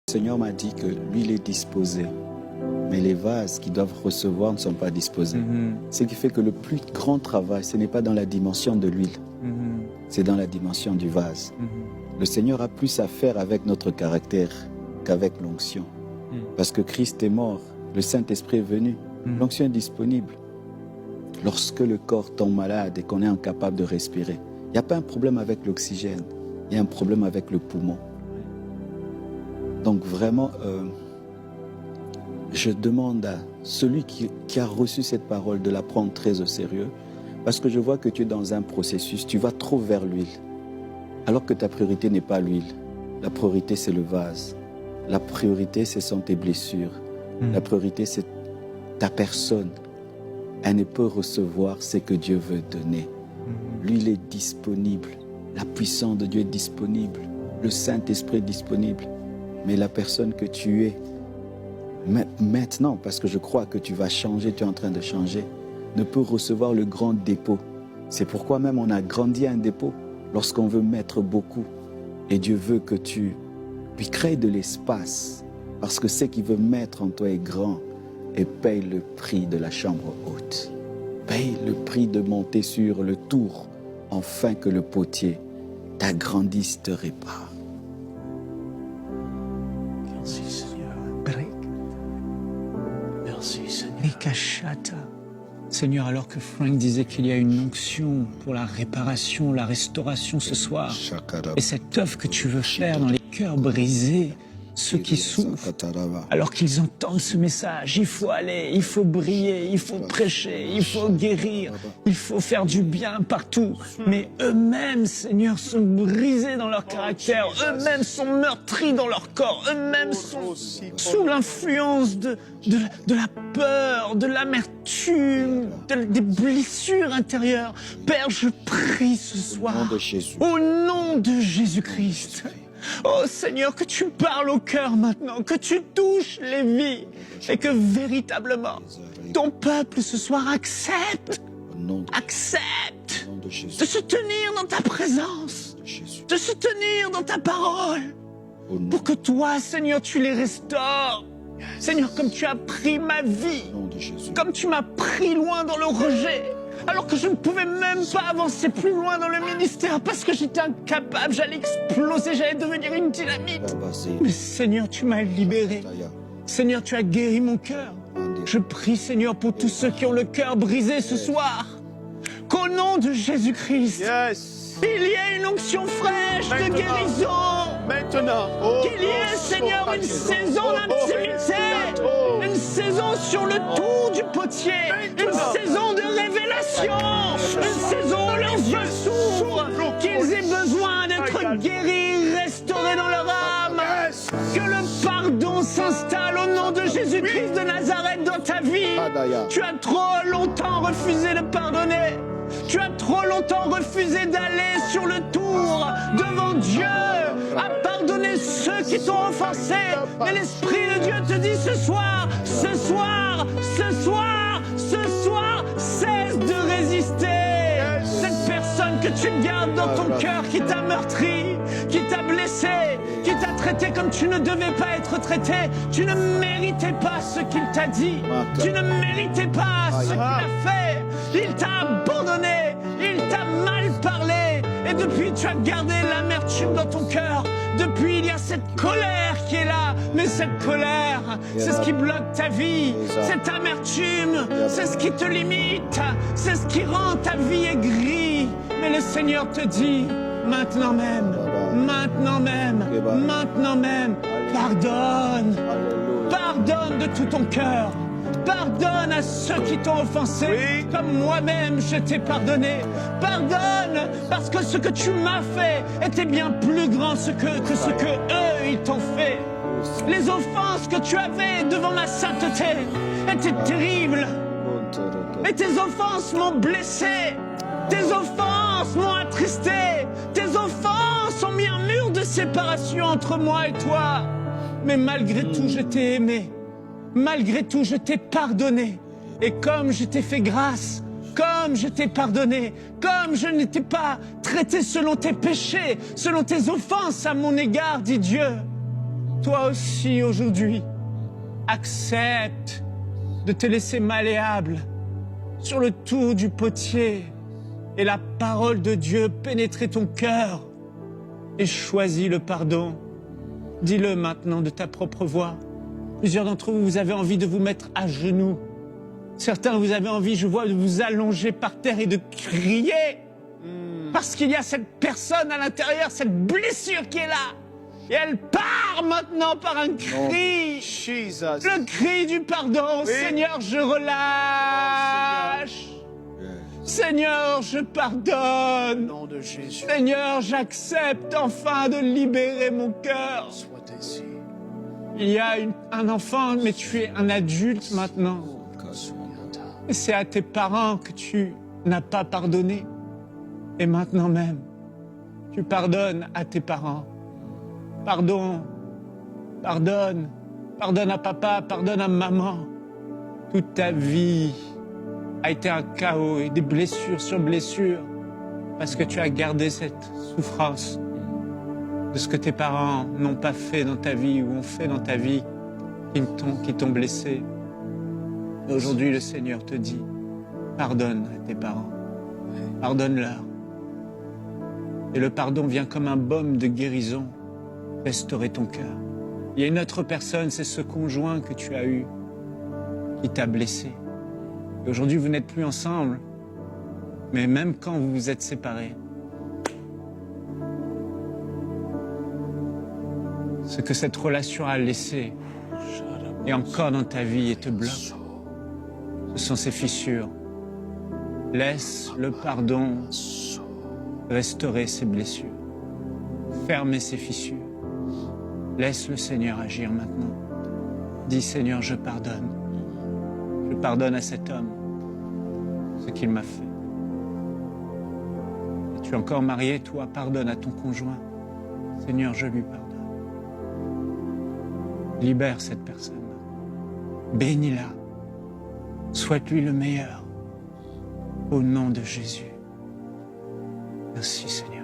Le Seigneur m'a dit que l'huile est disposée, mais les vases qui doivent recevoir ne sont pas disposés. Ce qui fait que le plus grand travail, ce n'est pas dans la dimension de l'huile, c'est dans la dimension du vase. Le Seigneur a plus à faire avec notre caractère qu'avec l'onction. Parce que Christ est mort, le Saint-Esprit est venu, l'onction est disponible. Lorsque le corps tombe malade et qu'on est incapable de respirer, il n'y a pas un problème avec l'oxygène, il y a un problème avec le poumon. Donc vraiment, je demande à celui qui a reçu cette parole de la prendre très au sérieux, parce que je vois que tu es dans un processus, tu vas trop vers l'huile, alors que ta priorité n'est pas l'huile. La priorité, c'est le vase. La priorité, ce sont tes blessures. La priorité, c'est ta personne. Elle ne peut recevoir ce que Dieu veut donner. L'huile est disponible. La puissance de Dieu est disponible. Le Saint-Esprit est disponible. Mais la personne que tu es, maintenant, parce que je crois que tu vas changer, tu es en train de changer, ne peut recevoir le grand dépôt. C'est pourquoi même on a grandi un dépôt lorsqu'on veut mettre beaucoup. Et Dieu veut que tu lui crées de l'espace, parce que ce qu'il veut mettre en toi est grand, et paye le prix de la chambre haute. Paye le prix de monter sur le tour, afin que le potier t'agrandisse, te répare. Merci Seigneur. Merci Seigneur. Seigneur, alors que Frank disait qu'il y a une onction pour la réparation, la restauration ce soir, et cette œuvre que tu veux faire dans les cœurs brisés, ceux qui souffrent, alors qu'ils entendent ce message, il faut aller, il faut briller, il faut prêcher, il faut guérir, il faut faire du bien partout. Mais eux-mêmes, Seigneur, sont brisés dans leur caractère, eux-mêmes sont meurtris dans leur corps, eux-mêmes sont sous l'influence de la peur, de l'amertume, des blessures intérieures. Père, je prie ce soir, au nom de Jésus-Christ. Oh Seigneur, que tu parles au cœur maintenant, que tu touches les vies et que véritablement ton peuple ce soir accepte de se tenir dans ta présence, de se tenir dans ta parole, pour que toi, Seigneur, tu les restaures. Seigneur, comme tu as pris ma vie, comme tu m'as pris loin dans le rejet, alors que je ne pouvais même pas avancer plus loin dans le ministère parce que j'étais incapable, j'allais exploser, j'allais devenir une dynamite. Mais Seigneur, tu m'as libéré. Seigneur, tu as guéri mon cœur. Je prie, Seigneur, pour tous ceux qui ont le cœur brisé ce soir, qu'au nom de Jésus-Christ, il y ait une onction fraîche de guérison. Maintenant. Qu'il y ait, Seigneur, une saison d'intimité, une saison sur le tour du potier, une saison de révélation, une saison où leurs yeux s'ouvrent, qu'ils aient besoin d'être guéris, restaurés dans leur âme, que le pardon s'installe au nom de Jésus-Christ de Nazareth dans ta vie. Tu as trop longtemps refusé de pardonner. Tu as trop longtemps refusé d'aller sur le tour devant Dieu, à pardonner ceux qui t'ont offensé. Mais l'Esprit de Dieu te dit ce soir, cesse de résister. Cette personne que tu gardes dans ton cœur, qui t'a meurtri, qui t'a blessé, qui t'a traité comme tu ne devais pas être traité. Tu ne méritais pas ce qu'il t'a dit. Tu ne méritais pas ce qu'il a fait. Il t'a abandonné, il t'a mal parlé. Et depuis, tu as gardé l'amertume dans ton cœur. Depuis, il y a cette colère qui est là. Mais cette colère, c'est ce qui bloque ta vie. Cette amertume, c'est ce qui te limite. C'est ce qui rend ta vie aigrie. Mais le Seigneur te dit, maintenant même, pardonne. Pardonne de tout ton cœur. Pardonne à ceux qui t'ont offensé, comme moi-même je t'ai pardonné. Pardonne, parce que ce que tu m'as fait était bien plus grand que ce que eux ils t'ont fait. Les offenses que tu avais devant ma sainteté étaient terribles. Mais tes offenses m'ont blessé. Tes offenses m'ont attristé. Tes offenses ont mis un mur de séparation entre moi et toi. Mais malgré tout, je t'ai aimé. Malgré tout, je t'ai pardonné. Et comme je t'ai fait grâce, comme je t'ai pardonné, comme je ne t'ai pas traité selon tes péchés, selon tes offenses à mon égard, dit Dieu, toi aussi aujourd'hui, accepte de te laisser malléable sur le tour du potier et la parole de Dieu pénétrer ton cœur et choisis le pardon. Dis-le maintenant de ta propre voix. Plusieurs d'entre vous, vous avez envie de vous mettre à genoux. Certains, vous avez envie, je vois, de vous allonger par terre et de crier. Parce qu'il y a cette personne à l'intérieur, cette blessure qui est là. Et elle part maintenant par un cri. Le cri du pardon. Oui. Seigneur, je relâche. Seigneur, je pardonne. Nom de Jésus. Seigneur, j'accepte enfin de libérer mon cœur. Il y a un enfant, mais tu es un adulte maintenant. Et c'est à tes parents que tu n'as pas pardonné. Et maintenant même, tu pardonnes à tes parents. Pardonne. Pardonne à papa, pardonne à maman. Toute ta vie a été un chaos et des blessures sur blessures parce que tu as gardé cette souffrance de ce que tes parents n'ont pas fait dans ta vie ou ont fait dans ta vie qui t'ont blessé. Et aujourd'hui, le Seigneur te dit, pardonne à tes parents. Pardonne-leur. Et le pardon vient comme un baume de guérison restaurer ton cœur. Il y a une autre personne, c'est ce conjoint que tu as eu qui t'a blessé. Et aujourd'hui, vous n'êtes plus ensemble, mais même quand vous vous êtes séparés, ce que cette relation a laissé est encore dans ta vie et te bloque. Ce sont ces fissures. Laisse le pardon restaurer ces blessures, fermer ces fissures. Laisse le Seigneur agir maintenant. Dis, Seigneur, je pardonne. Je pardonne à cet homme ce qu'il m'a fait. Et tu es encore marié, toi, pardonne à ton conjoint. Seigneur, je lui pardonne. Libère cette personne. Bénis-la. Souhaite-lui le meilleur. Au nom de Jésus. Merci, Seigneur.